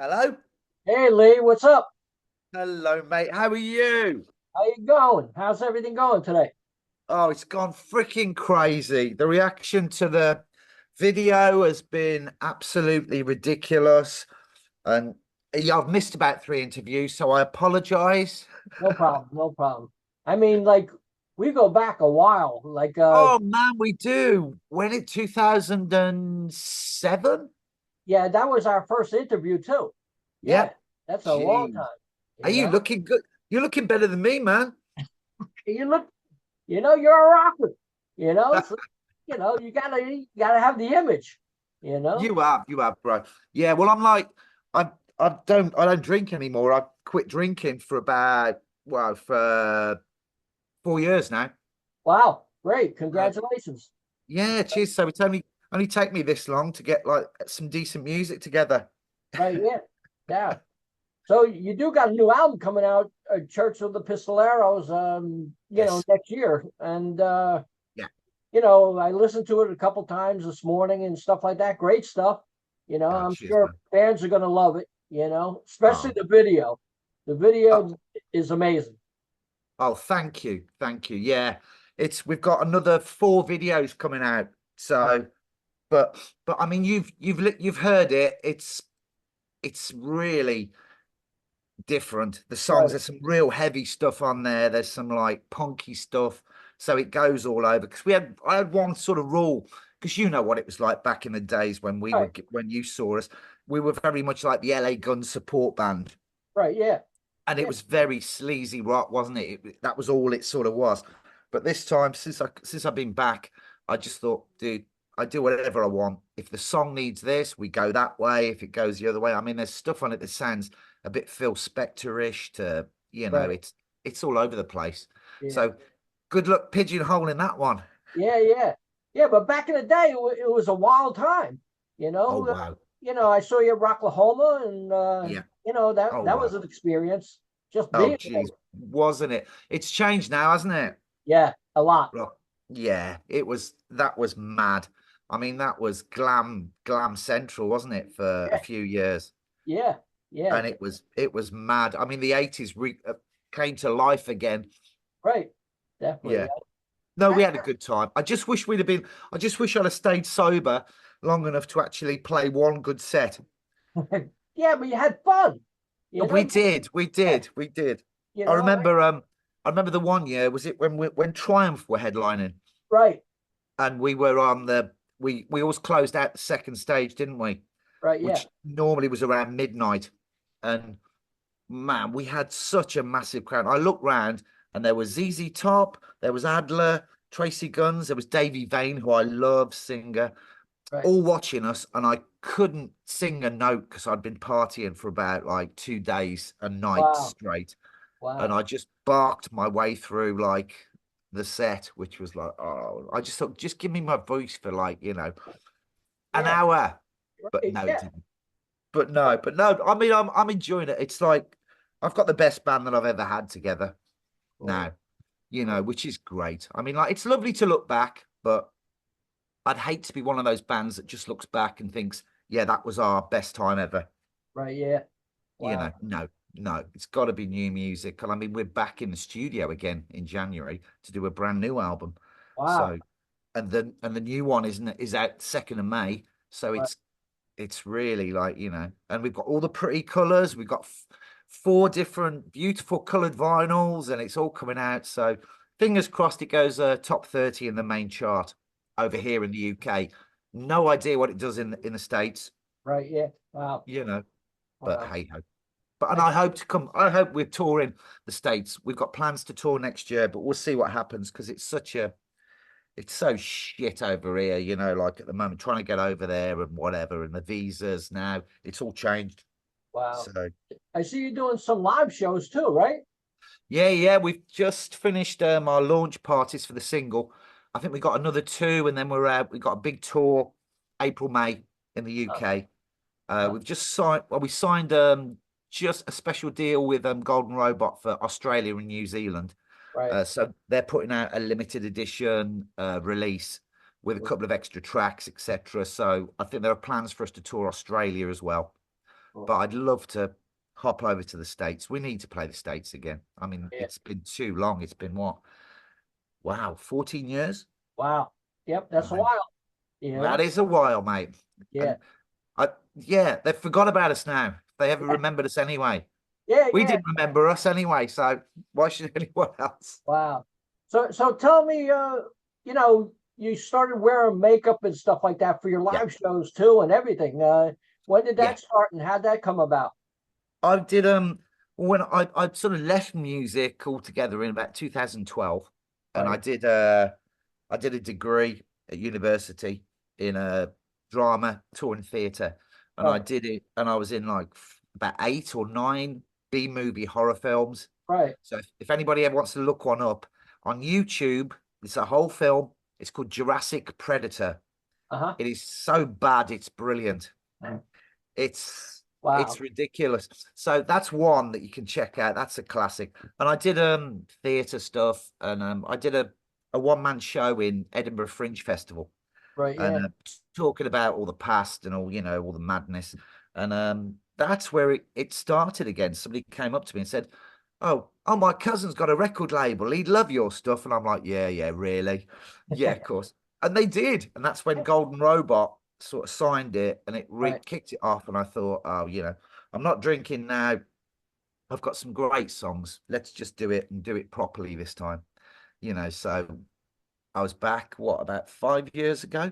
Hello? Hey Lee, what's up? Hello, mate. How are you? How you going? How's everything going today? Oh, it's gone freaking crazy. The reaction to the video has been absolutely ridiculous. And yeah, I've missed about three interviews, so I apologize. No problem, no problem. I mean, like we go back a while. Oh man, we do. When it 2007? Yeah, that was our first interview too. Yeah, Yep. that's a long Jeez. time, Are you you know. looking good? You're looking better than me, man. You look, you're a rocker, so you gotta have the image, you know. You have, bro. Yeah, well, I'm like, I don't drink anymore. I quit drinking for about, well, for 4 years now. Wow, great. Uh, Congratulations. yeah, cheers. So it's only take me this long to get like some decent music together. Right, yeah. Yeah. So you do got a new album coming out, Church of the Pistoleros, Yes. next year. And Yeah. I listened to it a couple times this morning and stuff like that. Great stuff. Oh, I'm cheers, sure man. fans are gonna love it, especially Oh, the video. The oh, video is amazing. oh, thank you, thank you. Yeah, we've got another four videos coming out. So, but I mean, you've heard it. It's really different. The songs, Right, there's some real heavy stuff on there. There's some like punky stuff. So it goes all over. Because I had one sort of rule, because you know what it was like back in the days when right, when you saw us. We were very much like the LA Gun support band. right. Yeah, And it yeah, was very sleazy rock, wasn't it? That was all it sort of was. But this time, since I've been back, I just thought, dude, I do whatever I want. If the song needs this, we go that way. If it goes the other way, I mean, there's stuff on it that sounds a bit Phil Spector-ish to, right. it's all over the place. Yeah, So good luck pigeonholing that one. yeah, yeah, yeah. But back in the day, it was a wild time. Oh wow. I saw you at Rocklahoma, and Yeah. that Oh that was wow. an experience. Just Oh being there. geez. Wasn't it? It's changed now, hasn't it? Yeah, a lot. Right. Yeah, that was mad. I mean, that was glam central, wasn't it, for a Yeah, few years? yeah, yeah. And it was mad. I mean, the 80s came to life again. Right. Definitely. Yeah. No, I, we had a good time. I just wish I'd have stayed sober long enough to actually play one good set. yeah, but you had fun. You We know. did, we Yeah. did, we did. You I know. remember I remember the one year, was it when Triumph were headlining? Right. And we were on we always closed out the second stage, didn't we? Right. Yeah. Which normally was around midnight. And man, we had such a massive crowd. I looked round and there was ZZ Top, there was Adler, Tracy Guns, there was Davy Vane, who I love, singer, Right. all watching us. And I couldn't sing a note because I'd been partying for about like 2 days and nights Wow. straight. And Wow. I just barked my way through like the set, which was like, oh, I just thought, just give me my voice for like, an Yeah. hour. But Right. no, it Yeah. didn't. But no. I mean, I'm enjoying it. It's like I've got the best band that I've ever had together Cool. now, which is great. I mean, like it's lovely to look back, but I'd hate to be one of those bands that just looks back and thinks, yeah, that was our best time ever. Right. Yeah. Wow. No, it's got to be new music. And I mean, we're back in the studio again in January to do a brand new album. Wow. So, and the new one is out 2nd of May. So Right. it's really like, and we've got all the pretty colors. We've got four different beautiful colored vinyls, and it's all coming out. So fingers crossed it goes top 30 in the main chart over here in the UK. No idea what it does in the States, Right. Yeah. Wow. you know, but Wow. hey ho. But and I, I hope to come. I hope we're touring the States. We've got plans to tour next year, but we'll see what happens because it's so shit over here, like at the moment, trying to get over there and whatever, and the visas now, it's all changed. wow. So I see you doing some live shows too, right? yeah, we've just finished our launch parties for the single. I think we got another two, and then we got a big tour April, May in the Uh, UK. uh, We've just signed. Well, we signed just a special deal with Golden Robot for Australia and New Zealand. right. So they're putting out a limited edition release with a couple of extra tracks, etc. So I think there are plans for us to tour Australia as well. but I'd love to hop over to the States. We need to play the States again. I mean, Yeah. it's been too long. It's been what? Wow, 14 years? Wow. Yep, I that's a mean, while. You that know? is a while, mate. Yeah. And yeah, they've forgot about us now. If they ever remembered us anyway. Yeah, We yeah. didn't remember us anyway, so why should anyone else? Wow. So tell me, you know, you started wearing makeup and stuff like that for your Yeah, live shows too and everything. When did yeah. that start and how'd that come about? I did when I sort of left music altogether in about 2012, and Right. I did a degree at university in drama, tour and theatre, and I Right. did it, and I was in like about 8 or 9 B-movie horror films. Right. So if anybody ever wants to look one up on YouTube, it's a whole film. It's called Jurassic Predator. Uh-huh. It is so bad, it's brilliant. It's Wow. it's ridiculous. So that's one that you can check out. That's a classic. And I did theatre stuff, and I did a one-man show in Edinburgh Fringe Festival, Right. and Yeah. talking about all the past and all, all the madness. And that's where it started again. Somebody came up to me and said, "Oh, my cousin's got a record label. He'd love your stuff." And I'm like, "Yeah, yeah, really? Yeah, of course." And they did. And that's when Golden Robot sort of signed it, and it Right. kicked it off. And I thought, "Oh, I'm not drinking now. I've got some great songs. Let's just do it and do it properly this time." So I was back, what, about 5 years ago?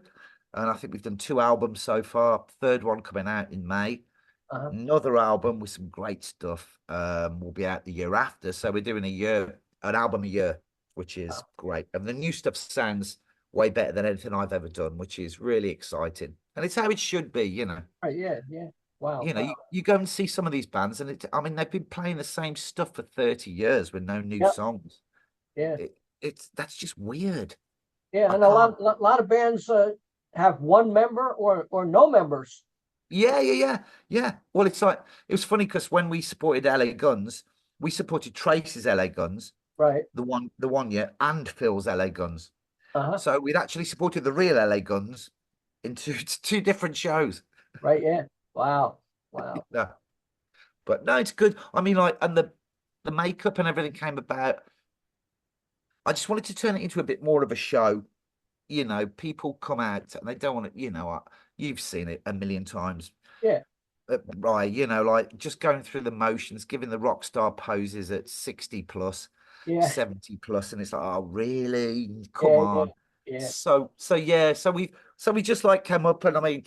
And I think we've done 2 albums so far. Third one coming out in May. Uh-huh. Another album with some great stuff will be out the year after. So we're doing an album a year, which Uh, is great. And the new stuff sounds way better than anything I've ever done, which is really exciting. And it's how it should be. Right. Yeah. Yeah. Wow. Wow. You go and see some of these bands, and I mean, they've been playing the same stuff for 30 years with no new Yep. songs. Yeah. That's just weird. Yeah. I And a can't. lot of bands have one member or no members. Yeah, yeah, yeah, yeah. Well, it's like it was funny because when we supported LA Guns, we supported Trace's LA Guns, Right. the one year, and Phil's LA Guns. Uh-huh. So we'd actually supported the real LA Guns in two different shows. Right. Yeah. Wow. Wow. Yeah. But no, it's good. I mean, like, and the makeup and everything came about. I just wanted to turn it into a bit more of a show. People come out and they don't want to, you've seen it a million times. Yeah. Right, like just going through the motions, giving the rock star poses at 60 plus, Yeah. 70 plus, and it's like, oh, really? Come Yeah. Yeah. on. Yeah. So yeah, so we just like came up, and I mean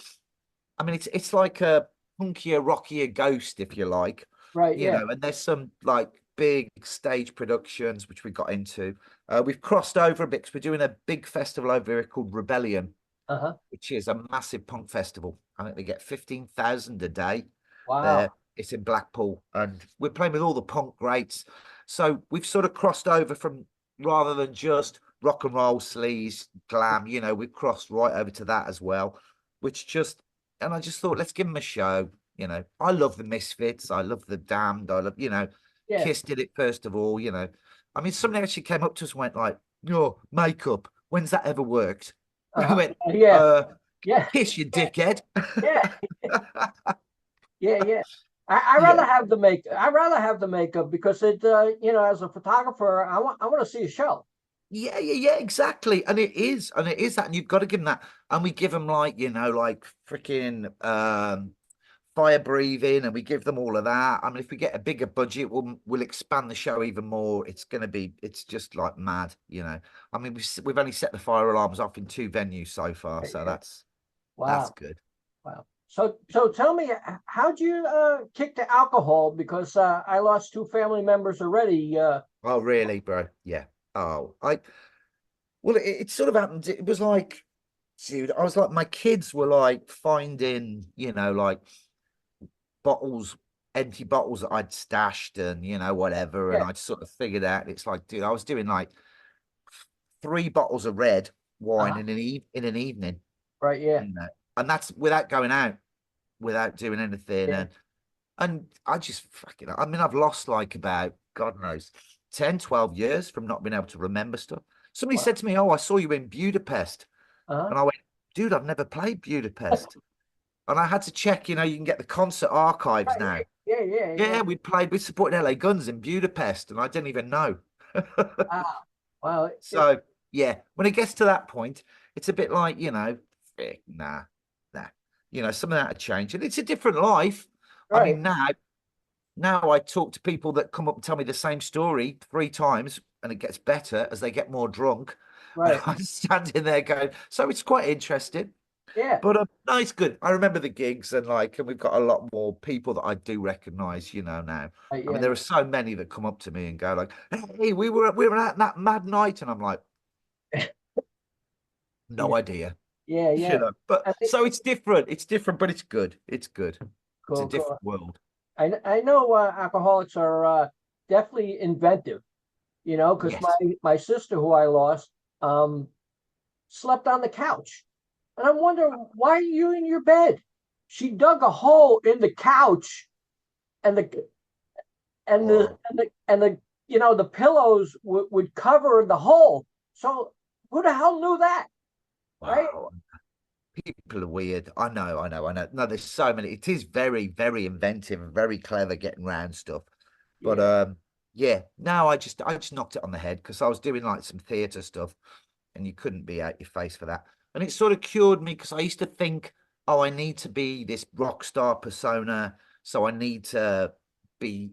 it's like a punkier, rockier Ghost, if you like, Right. Yeah. and there's some like big stage productions which we got into. We've crossed over a bit because we're doing a big festival over here called Rebellion, Uh-huh. which is a massive punk festival. I think they get 15,000 a day there. Wow. It's in Blackpool, and we're playing with all the punk greats. So we've sort of crossed over from, rather than just rock and roll, sleaze, glam, we've crossed right over to that as well, and I just thought, let's give them a show. I love the Misfits. I love the Damned. I love, Yeah. Kiss did it first of all, I mean, somebody actually came up to us and went like, "Your makeup, when's that ever worked?" We Uh-huh. went, Yeah. Yeah. Kiss, you dickhead. Yeah. Yeah. Yeah. I Yeah. rather have the make. I rather have the makeup because as a photographer, I want to see a show. Yeah, yeah, yeah, exactly. And it is that, and you've got to give them that. And we give them like, like freaking fire breathing, and we give them all of that. I mean, if we get a bigger budget, we'll expand the show even more. It's just like mad. I mean, we've only set the fire alarms off in 2 venues so far, so Yeah. that's Wow. good. Wow. So tell me, how'd you kick to alcohol? Because I lost two family members already. Oh, really, bro? Yeah. Oh, well, it sort of happened. It was like, dude, I was like, my kids were like finding, like bottles, empty bottles that I'd stashed, and whatever, and Yeah. I'd sort of figured out. It's like, dude, I was doing like 3 bottles of red wine Uh-huh. in an evening, Right. Yeah. and that's without going out, without doing anything, Yeah. and I just fucking, I mean, I've lost like about, God knows, 10, 12 years from not being able to remember stuff. Somebody Wow. said to me, "Oh, I saw you in Budapest." Uh-huh. And I went, "Dude, I've never played Budapest." And I had to check, you can get the concert archives Right, now. right. Yeah, yeah, yeah. Yeah, we supported LA Guns in Budapest, and I didn't even know. Wow. Wow. So yeah, when it gets to that point, it's a bit like, nah, nah. Some of that had changed. And it's a different life. I Right, mean, now I talk to people that come up and tell me the same story 3 times, and it gets better as they get more drunk. And right. I'm standing there going, so it's quite interesting. Yeah, But no, it's good. I remember the gigs, and we've got a lot more people that I do recognize, now. right, I mean, yeah, there are so many that come up to me and go like, "Hey, we were at that mad night," and I'm like, yeah, "No idea," yeah, yeah. But I think so it's different. It's different, but it's good. It's good. It's a cool, cool. different world. I know alcoholics are definitely inventive, because Yes. my sister who I lost um slept on the couch. And I'm wondering, why are you in your bed? She dug a hole in the couch, and the and the Oh, and the and the the pillows would cover the hole. So who the hell knew that, right? wow. People are weird. I know, I know, I know. No, there's so many. It is very, very inventive and very clever getting around stuff. But Yeah, yeah, no, I just knocked it on the head because I was doing like some theatre stuff, and you couldn't be out your face for that. And it sort of cured me because I used to think, oh, I need to be this rock star persona, so I need to be,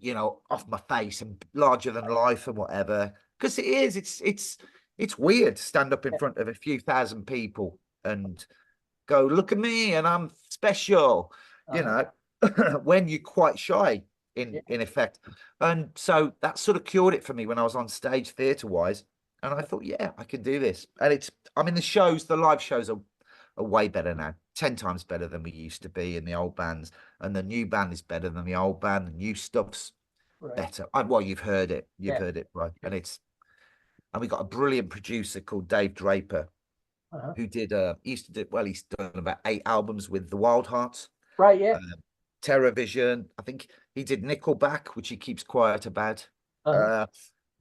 off my face and larger than life and whatever. Because it's weird to stand up in yeah, front of a few thousand people and go, look at me, and I'm special, you uh-huh, know, when you're quite shy yeah, in effect. And so that sort of cured it for me when I was on stage theatre wise. And I thought, yeah, I can do this. And I mean, the live shows are way better now, 10 times better than we used to be in the old bands. And the new band is better than the old band. The new stuff's right, better. Well, you've heard it. You've yeah, heard it, right? yeah, And we got a brilliant producer called Dave Draper uh-huh, who he used to do, well, he's done about 8 albums with the Wild Hearts, right, yeah, um, Terror Vision. I think he did Nickelback, which he keeps quiet about. uh-huh, Uh,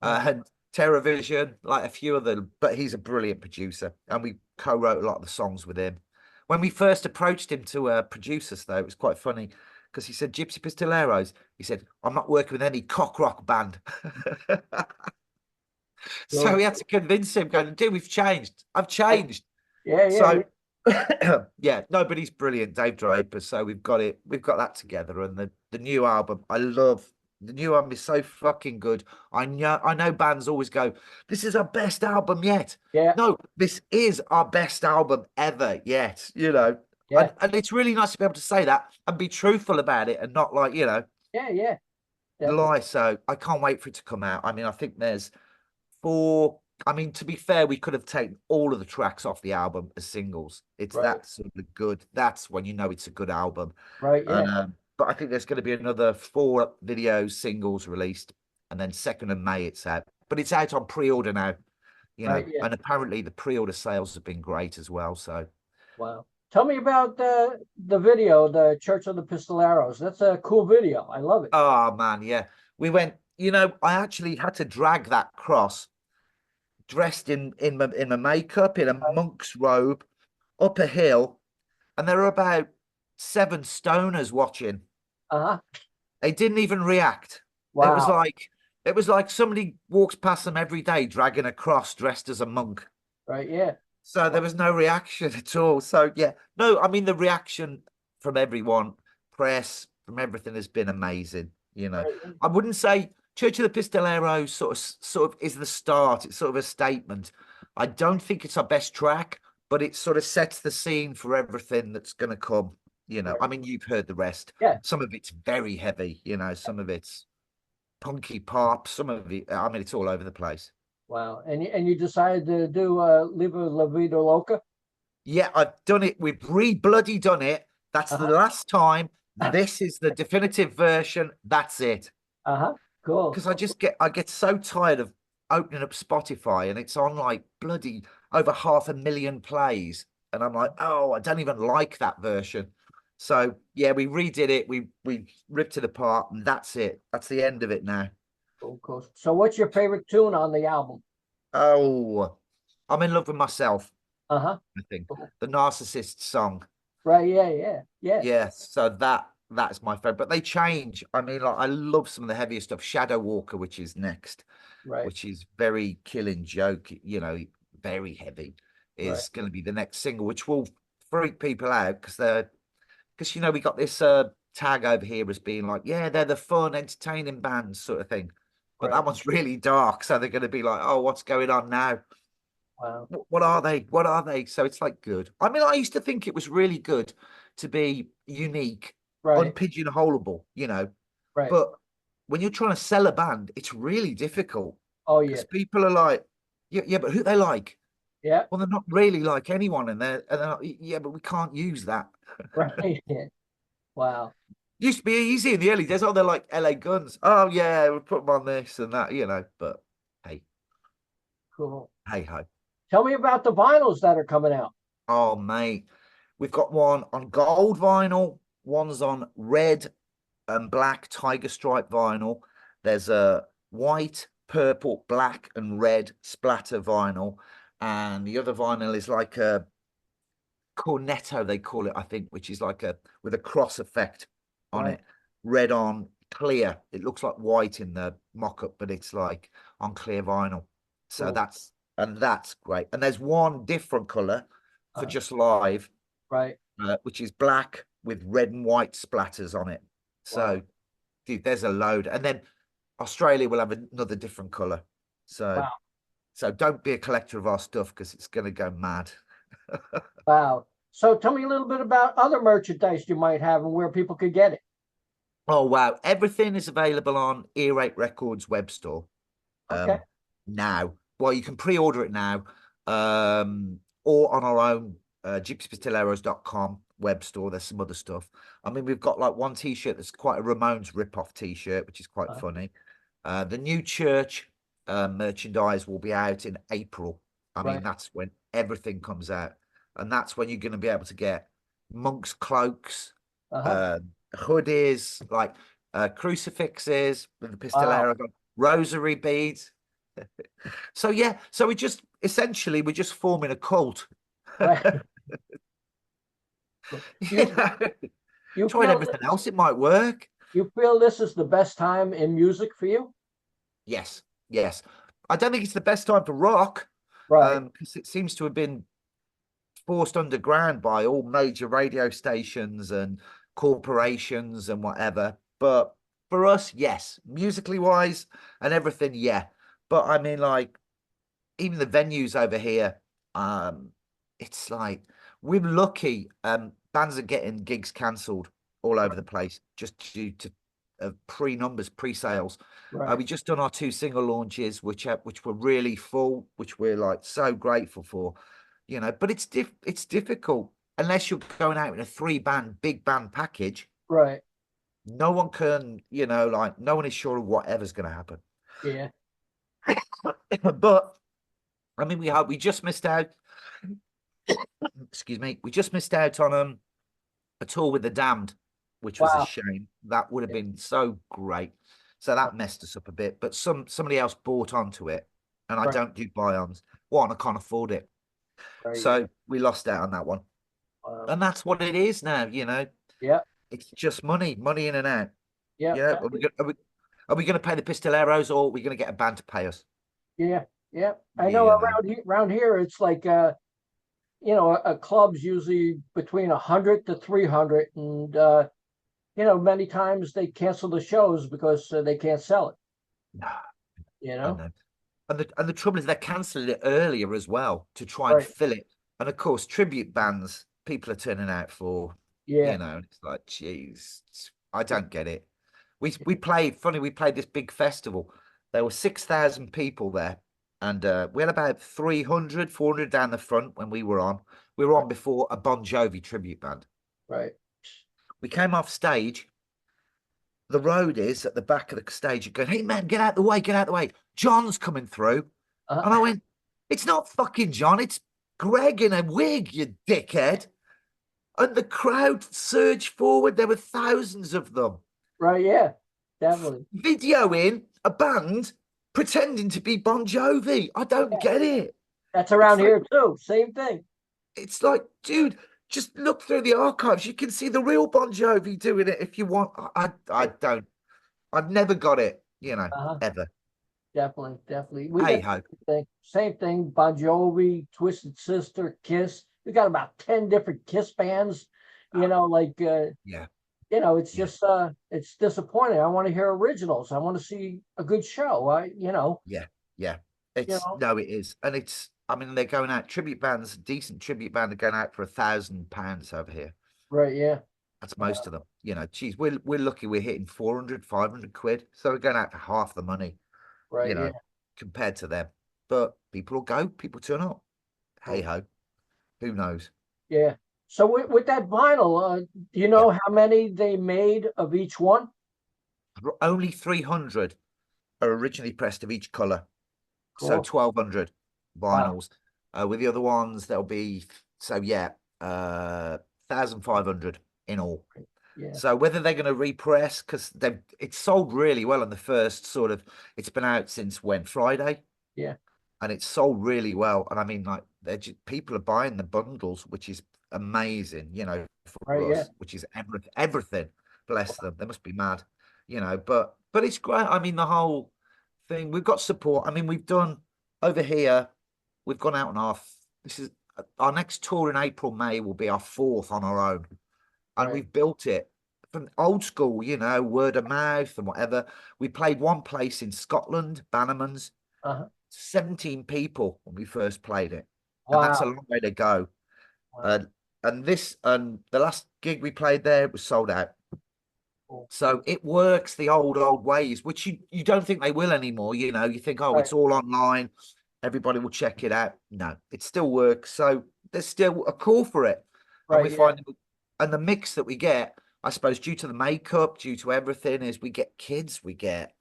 uh-huh. and Terror Vision, like a few of them, but he's a brilliant producer, and we co-wrote a lot of the songs with him. When we first approached him to produce us, though, it was quite funny because he said, Gypsy Pistoleros, he said, I'm not working with any cock rock band. So Cool. we had to convince him, going, dude, we've changed. I've Right. changed. Yeah, yeah, yeah, So yeah, nobody's brilliant, Dave Draper. So we've got that together. And the new album, I love the new album is so fucking good. I know bands always go, this is our best album yet. yeah, No, this is our best album ever yet. yeah, And it's really nice to be able to say that and be truthful about it and not like, yeah, yeah, definitely. lie. So I can't wait for it to come out. I mean, I think there's for I mean, to be fair, we could have taken all of the tracks off the album as singles. It's Right, that sort of good. That's when you know it's a good album. right, And yeah, but I think there's going to be another 4 video singles released, and then 2nd of May it's out. But it's out on pre-order now, right, yeah. and apparently the pre-order sales have been great as well. So, Wow. Tell me about the video, the Church of the Pistoleros. That's a cool video. I love it. oh man, yeah, we went. I actually had to drag that cross dressed in my makeup in a Right. monk's robe up a hill, and there were about 7 stoners watching. Uh-huh. They didn't even react. It was Wow. like it was like somebody walks past them every day dragging a cross dressed as a monk. Right, yeah. So there Wow. was no reaction at all. So yeah, no, I mean the reaction from everyone, press, from everything has been amazing. Right, yeah. I wouldn't say Church of the Pistoleros sort of is the start. It's sort of a statement. I don't think it's our best track, but it sort of sets the scene for everything that's going to come. Right. I mean, you've heard the rest. Yeah. Some of it's very heavy. Some of it's punky pop. Some of it, I mean, it's all over the place. Wow. And you decided to do Live La Vida Loca? Yeah, I've done it. We've re-bloody done it. That's the Uh-huh. last time. This is the definitive version. That's it. Uh-huh. Cool. Because I get so tired of opening up Spotify and it's on like bloody over 500,000 plays. And I'm like, oh, I don't even like that version. So yeah, we redid it. We ripped it apart and that's it. That's the end of it now. Cool, cool. So what's your favorite tune on the album? Oh, I'm in love with myself, Uh-huh. I think. Cool. The Narcissist song. Right. Yeah. Yeah. Yeah. Yeah, so that's my favorite. But they change. I mean, like I love some of the heavier stuff. Shadow Walker, which is next, Right. which is very Killing Joke, very heavy, Right. is going to be the next single, which will freak people out because we got this tag over here as being like, yeah, they're the fun, entertaining bands sort of thing. But Right. that one's really dark, so they're going to be like, oh, what's going on now? Wow. What are they? What are they? So it's like good. I mean, I used to think it was really good to be unique, Right. unpigeonholable. Right. But when you're trying to sell a band, it's really difficult Oh yeah. because people are like, yeah, yeah, but who they like? Yeah. Well, they're not really like anyone, and they're like, yeah, but we can't use that. Right. Yeah. Wow. Used to be easy in the early days. Oh, they're like LA Guns. Oh yeah, we'll put them on this and that. But hey, Cool. hey ho. Tell me about the vinyls that are coming out. Oh mate, we've got one on gold vinyl, one's on red and black tiger stripe vinyl. There's a white, purple, black, and red splatter vinyl, and the other vinyl is like a cornetto, they call it, I think, which is like a with a cross effect on Right. it, red on clear. It looks like white in the mock-up, but it's like on clear vinyl. So Cool. that's great. And there's one different color for Uh, just live, right. which is black with red and white splatters on it. Wow. So, dude, there's a load. And then Australia will have another different color. So, Wow. so don't be a collector of our stuff because it's going to go mad. Wow. So tell me a little bit about other merchandise you might have and where people could get it. Oh wow! Everything is available on Earache Records web store Okay. now. Well, you can pre-order it now, or on our own gypsypistoleros.com web store. There's some other stuff. I mean, we've got like one T-shirt that's quite a Ramones rip-off T-shirt, which is quite Uh, funny. The new church merchandise will be out in April. I mean, right. that's when everything comes out, and that's when you're going to be able to get monks' cloaks, Uh-huh. uh, hoodies, like crucifixes with the Wow. pistolero, rosary beads. So yeah, so we're just forming a cult. Right. you You know, you Tried feel everything else, it might work. you feel this is the best time in music for you? Yes, yes. I don't think it's the best time for rock, Right. because it seems to have been forced underground by all major radio stations and corporations and whatever. But for us, yes, musically wise and everything, yeah. But I mean, like, even the venues over here, it's like we're lucky. Bands are getting gigs cancelled all over the place just due to pre-numbers, pre-sales. Right. We just done our two single launches, which were really full, which we're like so grateful for, But it's difficult unless you're going out in a three-band big band package. Right. No one can, like no one is sure of whatever's going to happen. Yeah. But I mean, we just missed out. Excuse me, we just missed out on a tour with the Damned, which was a Wow. shame. That would have been so great. So that messed us up a bit. But somebody else bought onto it, and I Right. don't do buy-ons. One, I can't afford it, Right. Yeah. so we lost out on that one. Wow. And that's what it is now. Yeah. It's just money in and out. Yeah. Are we going to pay the Pistoleros, or are we going to get a band to pay us? Yeah. Yeah. I know You know, around here it's like a club's usually between 100 to 300 and many times they cancel the shows because they can't sell it, no, you I know? know. And the trouble is they're cancelling it earlier as well to try and Right. fill it. And of course, tribute bands, people are turning out for, Yeah. it's like, geez, I don't get it. We played this big festival. There were 6,000 people there. And we had about 300, 400 down the front when we were on. We were on before a Bon Jovi tribute band. Right. We came off stage. The road is at the back of the stage. You're going, hey man, get out the way, get out the way. John's coming through. And I Uh, went, it's not fucking John, it's Greg in a wig, you dickhead. And the crowd surged forward. There were thousands of them. right. Yeah. Definitely. Videoing a band pretending to be Bon Jovi. I don't Yeah. get it. That's It's around like, here too. Same thing. it's like, dude, just look through the archives. You can see the real Bon Jovi doing it if you want. I don't. I've never got it, Uh-huh. ever. Definitely, definitely. We Hey got ho. same thing. Bon Jovi, Twisted Sister, Kiss. We got about 10 different Kiss bands. You Ah, know, like yeah, it's yeah, just it's disappointing. I want to hear originals. I want to see a good show. yeah, yeah. You It's know, no, it is, and it's. I mean, they're going out. Tribute bands, decent tribute band, are going out for £1,000 over here. right? Yeah, That's most of them. Geez, we're lucky we're hitting 400, 500 quid. So we're going out for half the money, you right. Yeah, know, compared to them. But people will go, people turn up. Hey cool. ho, who knows? Yeah. So with that vinyl, do you Yeah. know how many they made of each one? Only 300 are originally pressed of each color. So Cool. 1,200 Wow. vinyls. With the other ones, there'll be, so yeah, 1,500 in all. Yeah. So whether they're going to repress, because it's sold really well on the first sort of, it's been out since when? Friday, Yeah. and it's sold really well. And I mean, like, people are buying the bundles, which is amazing, Right. for Yeah. us, which is everything. Bless them, they must be mad, But it's great. I mean, the whole thing. We've got support. I mean, we've done over here. We've gone out on This is our next tour in April, May will be our fourth on our own, and Right. we've built it from old school, word of mouth and whatever. We played one place in Scotland, Bannerman's, Uh-huh. 17 people when we first played it, and that's a Wow. long way to go. Wow. And the last gig we played there was sold out. Cool. So it works the old ways, which you don't think they will anymore. You think, oh, Right. it's all online, everybody will check it out. No, it still works. So there's still a call for it, and we Right. Yeah. find, and the mix that we get, I suppose, due to the makeup, due to everything, is we get kids, we get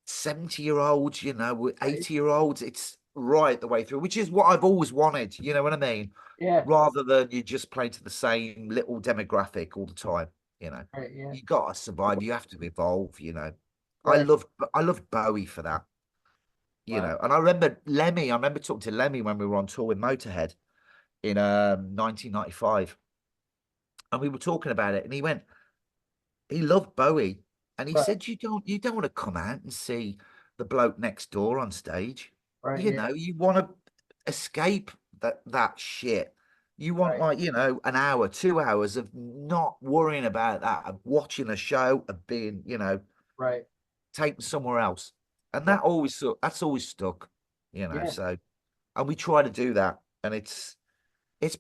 70-year-olds, 80-year-olds. It's right the way through, which is what I've always wanted. You know what I mean? Yeah. Rather than you just playing to the same little demographic all the time. You know, Right. Yeah. you got to survive. You have to evolve. I Right. love I love Bowie for that. Wow. And I remember Lemmy. I remember talking to Lemmy when we were on tour with Motorhead in 1995, and we were talking about it, and he loved Bowie, and he Right. said you don't want to come out and see the bloke next door on stage. Right. Yeah. You want to escape that shit. You want, Right. like, an hour, 2 hours of not worrying about that, of watching a show, of being, Right. taken somewhere else. And Right. that's always stuck, Yeah. so, and we try to do that, and it's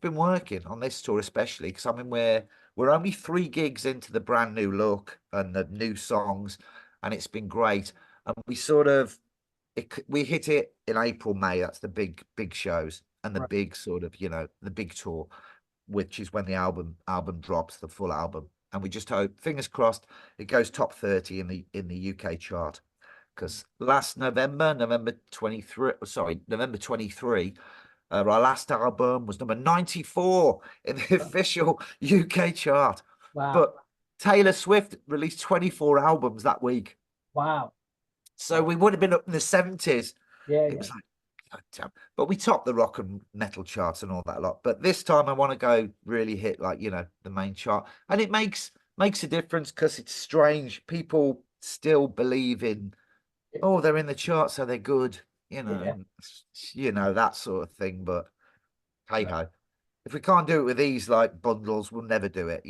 been working on this tour, especially because I mean we're only 3 gigs into the brand new look and the new songs, and it's been great. And we hit it in April, May. That's the big shows and the Right. big sort of the big tour, which is when the album drops, the full album. And we just hope, fingers crossed, it goes top 30 in the UK chart. Because last November 23, sorry, November 23, our last album was number 94 in the official UK chart. Wow. But Taylor Swift released 24 albums that week. Wow. So Wow. we would have been up in the 70s. Yeah. It Yeah. was like, God damn. But we topped the rock and metal charts and all that lot. But this time I want to go really hit, like, the main chart. And it makes a difference because it's strange. People still believe in, oh, they're in the chart, so they're good, Yeah. that sort of thing. But hey Right. ho, if we can't do it with these like bundles, we'll never do it.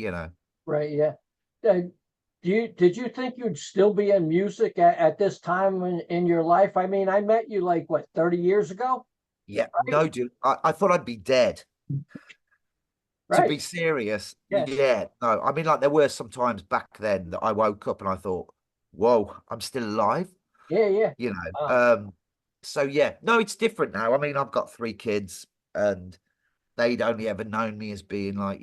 Right. Yeah. Did you think you'd still be in music at this time in your life? I mean, I met you like what, 30 years ago? Yeah, Right. no, dude. I thought I'd be dead. To Right. be serious, Yeah. yeah, no. I mean, like, there were some times back then that I woke up and I thought, "Whoa, I'm still alive," Yeah. Yeah. you know. Wow. So yeah, no, it's different now. I mean, I've got 3 kids, and they'd only ever known me as being, like,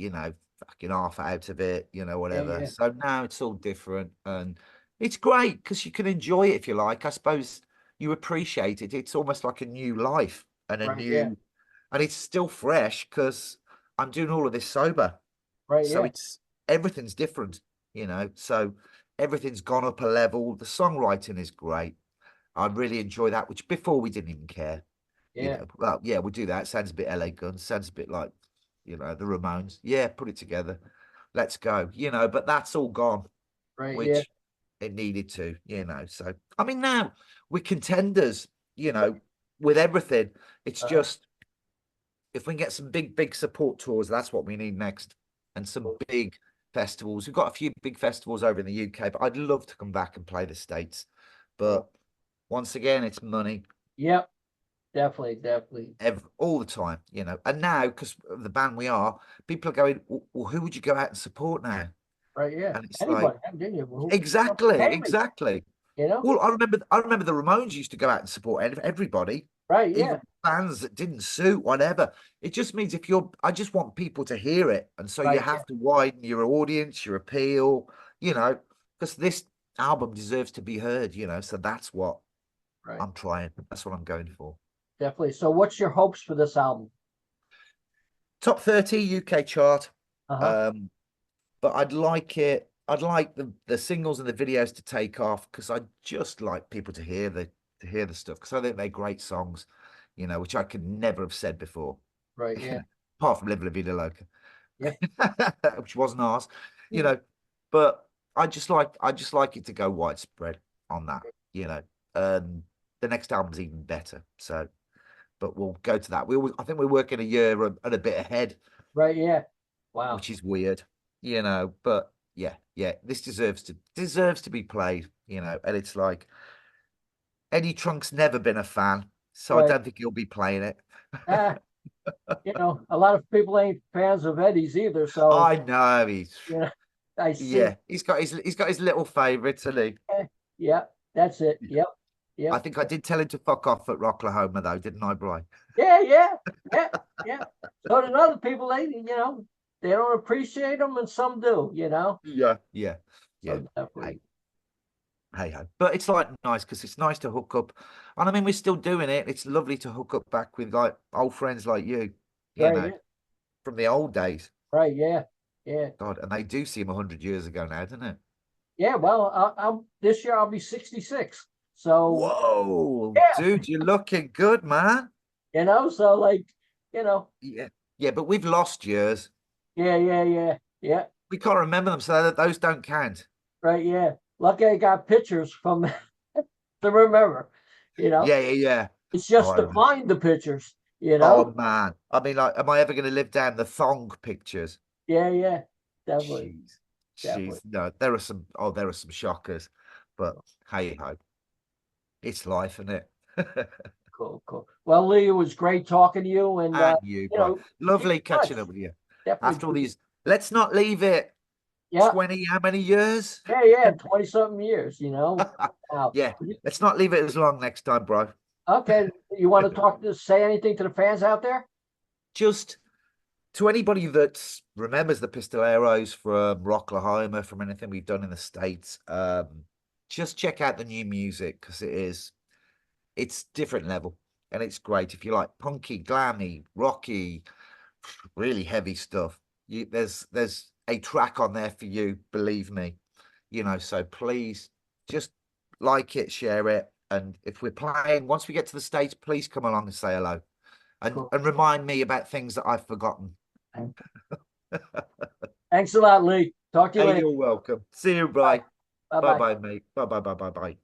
fucking half out of it, Yeah. whatever. Yeah. So now it's all different, and it's great because you can enjoy it if you like. I suppose you appreciate it. It's almost like a new life Right. Yeah. and it's still fresh because I'm doing all of this sober. Right. So Yeah. it's everything's different. So everything's gone up a level. The songwriting is great. I really enjoy that, which before we didn't even care. Yeah. Well, yeah, we'll do that. Sounds a bit LA Guns, sounds a bit like you know, the Ramones. Yeah, put it together. Let's go, you know, but that's all gone, Right. Yeah. which it needed to, you know. So, I mean, now we're contenders, you know, with everything. It's Uh, just if we can get some big support tours, that's what we need next. And some big festivals. We've got a few big festivals over in the UK, but I'd love to come back and play the States. But once again, it's money yep. Definitely. Definitely. all the time, you know. And now, because of the band we are, people are going, well, who would you go out and support now? Right. Yeah. And it's like, Anybody, didn't you? Who wants to exactly, pay me? exactly. You know? Well, I remember the Ramones used to go out and support everybody, Right. Yeah. even bands that didn't suit, whatever. It just means I just want people to hear it. And so you Right. Yeah. have to widen your audience, your appeal, you know, because this album deserves to be heard, you know. So that's what Right. I'm trying. That's what I'm going for. Definitely. So, what's your hopes for this album? Top 30 UK chart. Uh-huh. Um, but I'd like the singles and the videos to take off because I just like people to hear the stuff because I think they're great songs, you know, which I could never have said before. Right. Yeah. Apart from Live La Vida Loca, Yeah. which wasn't ours, you Yeah. know. But I just like it to go widespread on that, you know. The next album's even better. So, but we'll go to that. I think we're working a year and a bit ahead, Right. Yeah. Wow. which is weird, you know. But yeah, this deserves to be played, you know. And it's like Eddie Trunk's never been a fan, so I Right. don't think he'll be playing it. Ah, a lot of people ain't fans of Eddie's either. So, I know he's you know, I see. yeah, he's got his little favorites, and he. Yeah. That's it. Yep. I Yep. think I did tell him to fuck off at Rocklahoma though, didn't I, Brian? Yeah. Yeah. Yeah. Yeah. So did other people. They don't appreciate them, and some do. Yeah, So yeah. Hey, definitely. hey, hey. But it's like nice because it's nice to hook up, and I mean we're still doing it. It's lovely to hook up back with like old friends like you Right. know, Yeah. from the old days. Right. Yeah. Yeah. God, and they do seem 100 years ago now, doesn't it? Yeah. Well, I'm this year I'll be 66. So Whoa, yeah, dude, you're looking good, man. so like, you know, Yeah, yeah, but we've lost years. yeah, yeah, yeah, yeah. We can't remember them, so that those don't count. Right. Yeah. Lucky I got pictures from to remember. You know, Yeah, yeah, yeah. it's Oh, just to find the pictures. You know. oh man. I mean, like, am I ever going to live down the thong pictures? Yeah. Yeah. Definitely. Jeez, jeez. Definitely. No, there are some shockers, but hey ho, it's life, isn't it? Cool. Cool. Well, Lee, it was great talking to you, and And you, you Brian. know, keep Lovely in touch. catching up with you. Definitely. After all these, let's not leave it Yeah. 20, how many years? Yeah. Yeah. 20 something years. Wow. Yeah, let's not leave it as long next time, bro. Okay. You want to say anything to the fans out there? Just to anybody that remembers the Pistoleros from Rocklahoma, from anything we've done in the States, just check out the new music because it's different level and it's great. If you like punky, glammy, rocky, really heavy stuff, there's a track on there for you, believe me. You know, so please just like it, share it. And if we're playing, once we get to the States, please come along and say hello and, Cool. and remind me about things that I've forgotten. Thanks a lot, Lee. Talk to you Hey, later. you're welcome. See you, Bye. bye. Bye Bye bye. bye, mate. Bye bye bye bye bye.